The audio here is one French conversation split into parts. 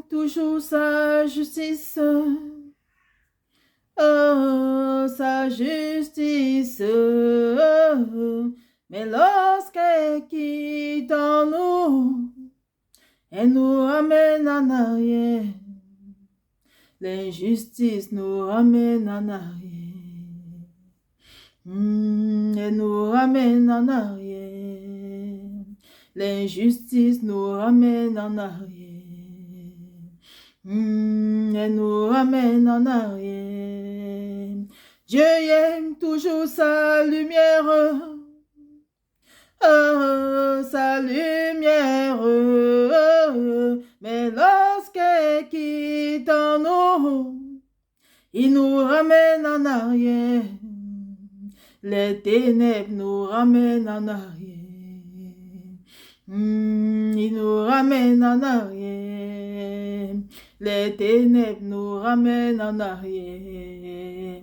toujours sa justice. Oh, sa justice. Mais lorsqu'elle quitte nous, elle nous ramène en arrière. L'injustice nous ramène en arrière. Elle nous ramène en arrière. L'injustice nous ramène en arrière. Elle nous ramène en arrière. Dieu aime toujours sa lumière. Oh, sa lumière. Mais lorsqu'elle quitte nous, il nous ramène en arrière. Les ténèbres nous ramènent en arrière. Il nous ramène en arrière. Les ténèbres nous ramènent en arrière.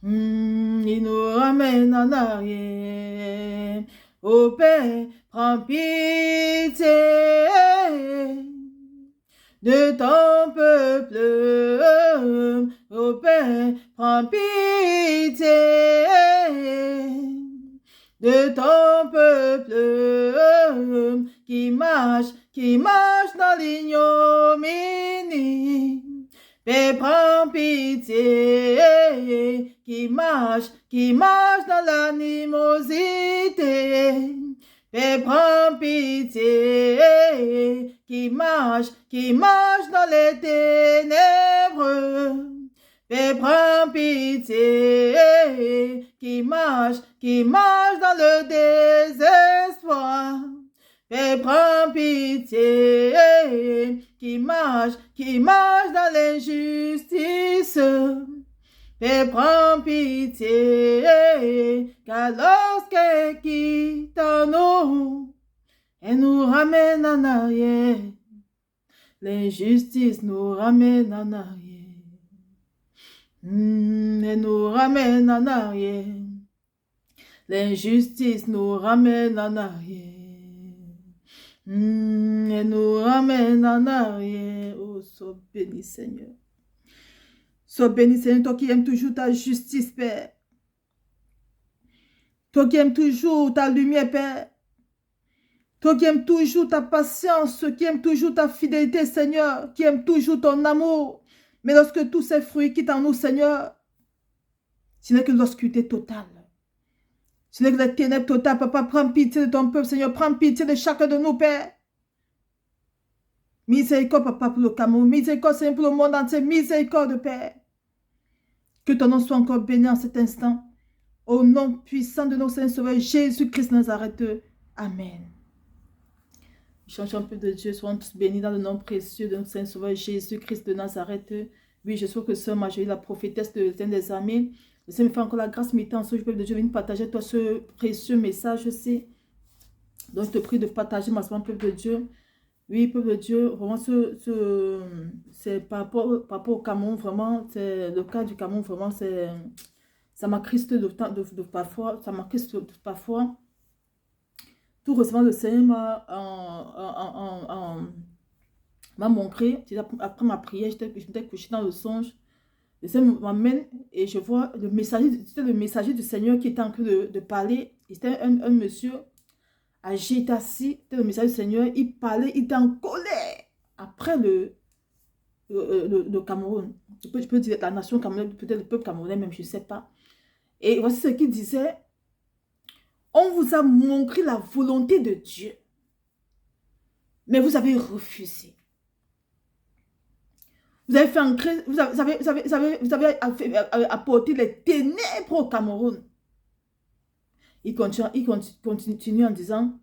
Il nous ramène en arrière. Ô Père, prends pitié de ton peuple. Ô Père, prends pitié de ton peuple qui marche dans l'ignominie. Père, prends pitié, qui marche dans l'animosité. Père, prends pitié, qui marche dans les ténèbres. Père, prends pitié, qui marche dans le désespoir. Père, prends pitié, qui marche dans l'injustice. Père, prends pitié, car lorsqu'elle quitte nous, elle nous ramène en arrière. L'injustice nous ramène en arrière. Elle nous ramène en arrière. L'injustice nous ramène en arrière. Elle nous ramène en arrière. Oh, sois béni, Seigneur. Sois béni, Seigneur, toi qui aimes toujours ta justice, Père. Toi qui aimes toujours ta lumière, Père. Toi qui aimes toujours ta patience, qui aimes toujours ta fidélité, Seigneur, qui aimes toujours ton amour. Mais lorsque tous ces fruits quittent en nous, Seigneur, ce n'est que l'obscurité totale. Ce n'est que la ténèbres totale. Papa, prends pitié de ton peuple, Seigneur. Prends pitié de chacun de nous, Père. Miséricorde, Papa, pour le Cameroun. Miséricorde, Seigneur, pour le monde entier. Miséricorde, Père. Que ton nom soit encore béni en cet instant. Au nom puissant de notre Seigneur Sauveur, Jésus-Christ Nazareth. Amen. Changeons un peu de Dieu. Soyons tous bénis dans le nom précieux de notre Seigneur Sauveur, Jésus-Christ de Nazareth. Oui, je souhaite que Sœur Marjorie, la prophétesse de l'Éternel des armées, le Seigneur me fait encore la grâce militant ce peuple de Dieu, viens partager toi ce précieux message aussi. Donc, je te prie de partager ma peuple de Dieu. Oui, peuple de Dieu, vraiment, c'est par rapport au Cameroun, vraiment, c'est le cas du Cameroun, vraiment, ça m'attriste de parfois, ça m'attriste parfois. Tout récemment, le Seigneur m'a montré, après ma prière, j'étais couché dans le songe. Le Seigneur m'amène et je vois le messager du Seigneur qui était en train de parler. C'était un monsieur âgé, il était assis, c'était le messager du Seigneur, il parlait, il était en colère après le Cameroun. Je peux dire la nation camerounaise, peut-être le peuple camerounais même, je ne sais pas. Et voici ce qu'il disait. On vous a montré la volonté de Dieu, mais vous avez refusé. Vous avez fait ancrer, vous avez apporté les ténèbres au Cameroun. Il continue en disant,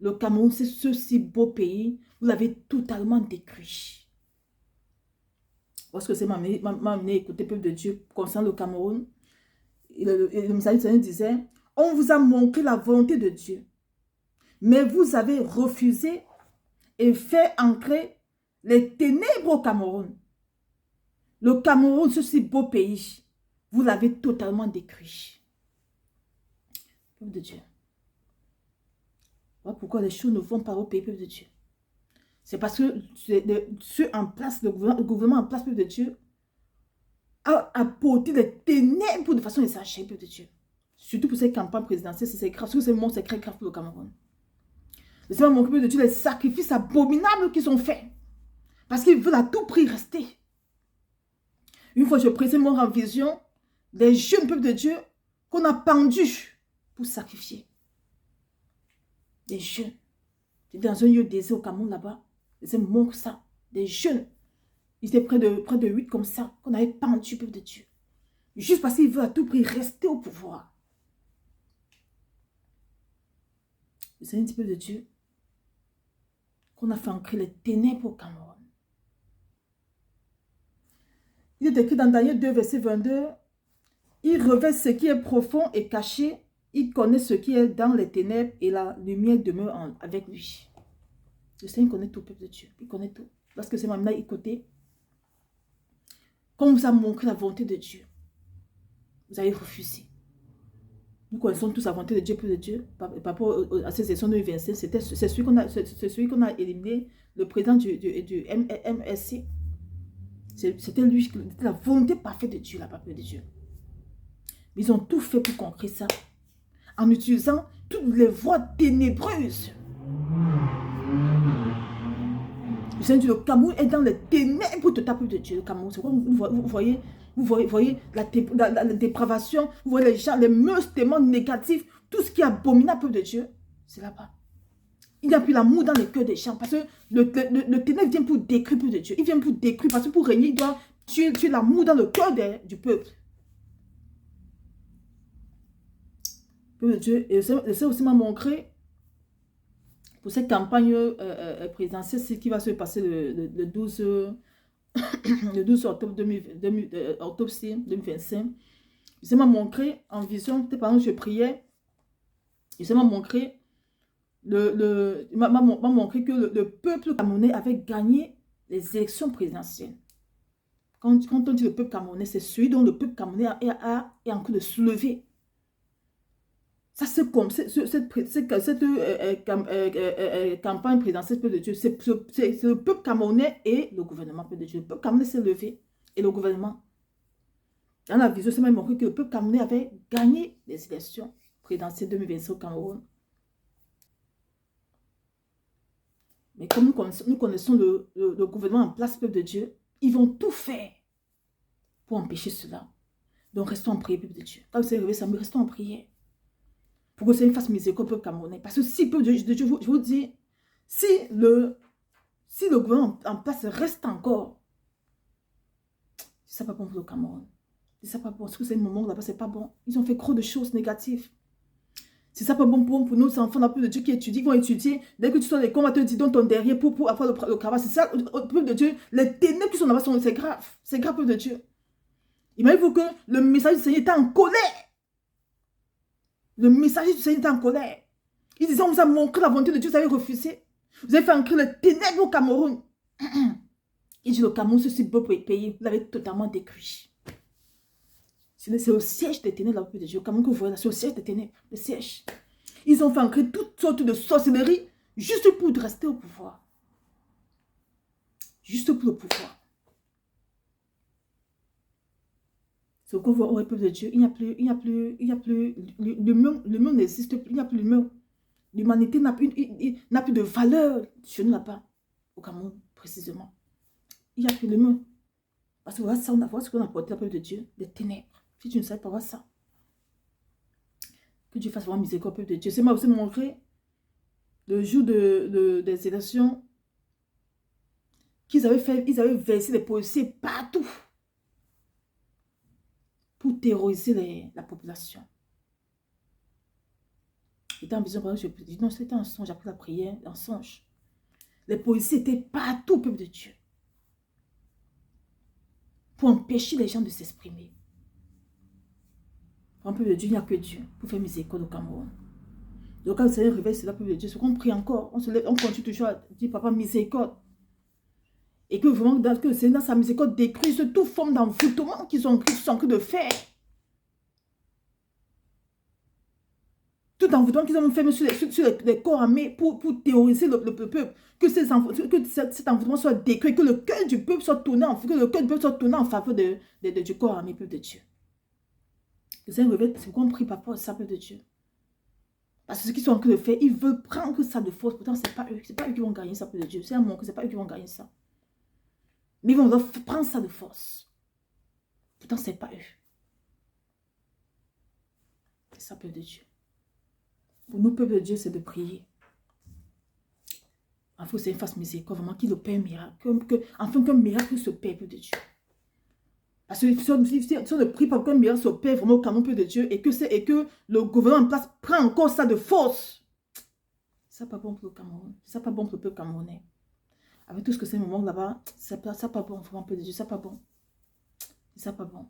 le Cameroun, c'est ce si beau pays, vous l'avez totalement détruit. Parce que c'est m'a amené à écouter le peuple de Dieu concernant le Cameroun. Le message du Seigneur disait, on vous a montré la volonté de Dieu, mais vous avez refusé et fait ancrer les ténèbres au Cameroun. Le Cameroun, ce si beau pays, vous l'avez totalement détruit. Peuple de Dieu. Voilà pourquoi les choses ne vont pas au pays, peuple de Dieu. C'est parce que ceux en place, le gouvernement en place, peuple de Dieu, a apporté des ténèbres de façon exagérée, peuple de Dieu. Surtout pour ces campagnes présidentielles, c'est grave. Parce que c'est mon secret grave pour le Cameroun. Laissez-moi montrer, peuple de Dieu, les sacrifices abominables qui sont faits. Parce qu'ils veulent à tout prix rester. Une fois, je précise mon en vision des jeunes peuples de Dieu qu'on a pendus pour sacrifier. Des jeunes. J'étais dans un lieu désert au Cameroun là-bas. C'est mon ça. Des jeunes. Ils étaient près de 8 comme ça, qu'on avait pendu, peuple de Dieu. Juste parce qu'ils veulent à tout prix rester au pouvoir. C'est un petit peu de Dieu qu'on a fait ancrer les ténèbres au Cameroun. Il est écrit dans Daniel 2, verset 22, « Il revêt ce qui est profond et caché, il connaît ce qui est dans les ténèbres et la lumière demeure avec lui. » Le Seigneur connaît tout, peuple de Dieu. Il connaît tout. Lorsque c'est maintenant écouté, quand on vous a montré la volonté de Dieu, vous avez refusé. Nous connaissons tous la volonté de Dieu, peuple de Dieu. Par rapport à cette session 2025, c'est celui qu'on a éliminé, le président du MSC. C'était lui, c'était la volonté parfaite de Dieu, la peuple de Dieu. Mais ils ont tout fait pour concrétiser ça, en utilisant toutes les voies ténébreuses. Le Cameroun est dans les ténèbres de ta peuple de Dieu. Le Cameroun, c'est quoi vous voyez la dépravation, vous voyez les gens, les mœurs tellement négatifs, tout ce qui est abominable, peuple de Dieu, c'est là-bas. Il n'y a plus l'amour dans les cœurs des gens, parce que le ténèbre vient pour détruire, peuple de Dieu. Il vient pour détruire, parce que pour régner, il doit tuer l'amour dans le cœur du peuple. Peuple de Dieu, et ça aussi m'a montré, pour cette campagne présidentielle, ce qui va se passer le 12 octobre 2025. Ça m'a montré en vision, pendant que je priais, ça m'a montré, m'a montré que le peuple camerounais avait gagné les élections présidentielles. Quand on dit le peuple camerounais, c'est celui dont le peuple camerounais est en train de soulever. Ça, c'est comme cette campagne présidentielle de Dieu. C'est le peuple camerounais et le gouvernement de Dieu. Le peuple camerounais s'est levé et le gouvernement. Dans la vision, c'est même montré que le peuple camerounais avait gagné les élections présidentielles 2025 au Cameroun. Mais comme nous connaissons le gouvernement en place, peuple de Dieu, ils vont tout faire pour empêcher cela. Donc, restons en prière, peuple de Dieu. Quand vous êtes réveillés, restons en prière. Pour que le Seigneur fasse miséricorde au peuple camerounais. Parce que si, peuple de Dieu, je vous dis, si le gouvernement en place reste encore, c'est pas bon pour le Cameroun. C'est pas bon. Parce que c'est un moment là-bas, c'est pas bon. Ils ont fait trop de choses négatives. C'est ça pas bon pour nos enfants, la peuple de Dieu qui étudient, ils vont étudier. Dès que tu sors l'école, on va te dire dans ton derrière pour avoir le travail. C'est ça, le peuple de Dieu. Les ténèbres qui sont là-bas, c'est grave. C'est grave, peuple de Dieu. Imaginez-vous que le message du Seigneur était en colère. Le messager du Seigneur était en colère. Il disait, on vous a montré la volonté de Dieu, vous avez refusé. Vous avez fait ancrer les ténèbres au Cameroun. Il dit, le Cameroun, c'est si beau pays, vous l'avez totalement détruit. C'est au siège des ténèbres, la peuple de Dieu. Au Cameroun, que vous voyez là, c'est au siège des ténèbres, le siège. Ils ont fait ancrer toutes sortes de sorcelleries juste pour rester au pouvoir. Juste pour le pouvoir. C'est qu'on voit au peuple de Dieu, il n'y a plus, l'humain n'existe plus, il n'y a plus l'humain. L'humanité n'a plus de valeur chez nous là-bas, au Cameroun, précisément. Il n'y a plus l'humain. Parce que voilà ça, on a ce qu'on a apporté au peuple de Dieu, des ténèbres. Si tu ne savais pas voir ça. Que Dieu fasse vraiment miséricorde au peuple de Dieu. C'est moi aussi montré le jour des élections qu'ils avaient fait, ils avaient versé des policiers partout. Pour terroriser la population. J'étais en vision, je dis non, c'était un songe, après la prière, un songe. Les policiers étaient partout, peuple de Dieu. Pour empêcher les gens de s'exprimer. Pour un peuple de Dieu, il n'y a que Dieu pour faire miséricorde au Cameroun. Donc quand le Seigneur réveille cela, peuple de Dieu, c'est qu'on prie encore, on se lève, on continue toujours à dire, papa, miséricorde. Et que vraiment, que le Seigneur, sa miséricorde, détruise toute forme d'envoûtement qu'ils sont en train de faire. Tout envoûtements qu'ils ont fait sur les corps armés pour terroriser le peuple. Que cet envoûtement soit décrit, que le cœur du peuple soit tourné en faveur du corps armé, peuple de Dieu. Le Seigneur révèle, c'est pourquoi on prie papa, ça, peuple de Dieu. Parce que ce qu'ils sont en train de faire, ils veulent prendre ça de force. Pourtant, c'est pas eux. C'est pas eux qui vont gagner ça, peuple de Dieu. C'est un monde que c'est pas eux qui vont gagner ça. Mais ils vont prendre ça de force. Pourtant, c'est pas eux. C'est ça, peuple de Dieu. Pour nous, peuple de Dieu, c'est de prier. Il faut que Seigneur fasse miséricorde, vraiment qu'il opère un miracle. Enfin, qu'un miracle se paie, peuple de Dieu. Parce que si on ne prie pas qu'un miracle se paie vraiment au Cameroun, peuple de Dieu, et que le gouvernement en place prend encore ça de force, c'est pas bon pour le Cameroun. C'est pas bon pour le peuple camerounais. Avec tout ce que c'est le moment là-bas, c'est pas bon, vraiment, peuple de Dieu, c'est pas bon. C'est pas bon.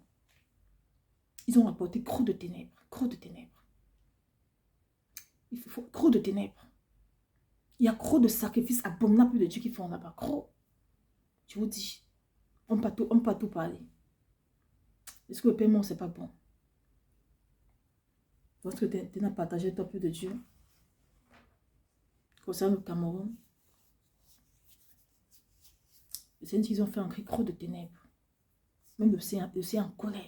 Ils ont rapporté trop de ténèbres, trop de ténèbres. Il faut trop de ténèbres. Il y a trop de sacrifices abominables de Dieu qui font là-bas. Trop. Je vous dis. On ne peut tout parler. Est-ce que le paiement, c'est pas bon? Lorsque tu n'as partagé ton peuple de Dieu, concernant le Cameroun, le Seigneur, ils ont fait un cri trop de ténèbres. Même le Seigneur est en colère.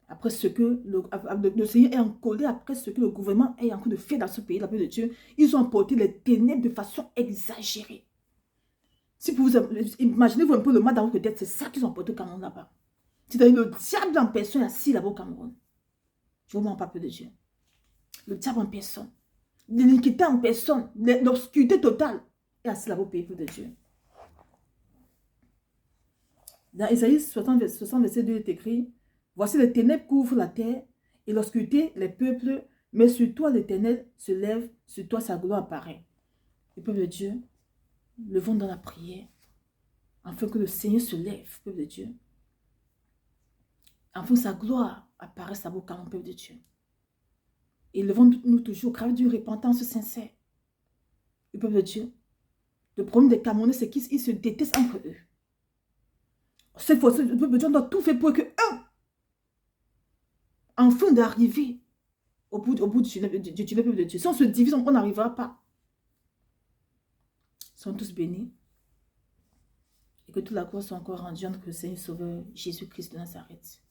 Après ce que le Seigneur est en colère, après ce que le gouvernement est en train de faire dans ce pays, la paix de Dieu, ils ont apporté les ténèbres de façon exagérée. Si vous imaginez-vous un peu le mal dans votre tête, c'est ça qu'ils ont apporté au Cameroun là-bas. C'est-à-dire le diable en personne assis là-bas au Cameroun. Je vous mens pas, peu de Dieu. Le diable en personne. L'iniquité en personne. L'obscurité totale est assis là-bas au pays, peu de Dieu. Dans Isaïe 60, verset 2, il est écrit: voici les ténèbres couvrent la terre et l'obscurité les peuples, mais sur toi l'Éternel se lève, sur toi sa gloire apparaît. Le peuple de Dieu, levons dans la prière, afin que le Seigneur se lève, peuple de Dieu. Afin que sa gloire apparaisse à vos cœurs, peuple de Dieu. Et levons-nous toujours au travers d'une repentance sincère. Le peuple de Dieu, le problème des Camerounais, c'est qu'ils se détestent entre eux. Cette fois-ci, le peuple de Dieu doit tout faire pour que enfin d'arriver au bout du tunnel, peuple de Dieu. Si on se divise, on n'arrivera pas. Ils sont tous bénis. Et que toute la gloire soit encore rendue entre le Seigneur Sauveur Jésus-Christ de Nazareth.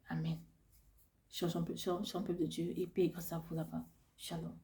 Amen. Cher peuple de Dieu, et paix grâce à vous là-bas. Shalom.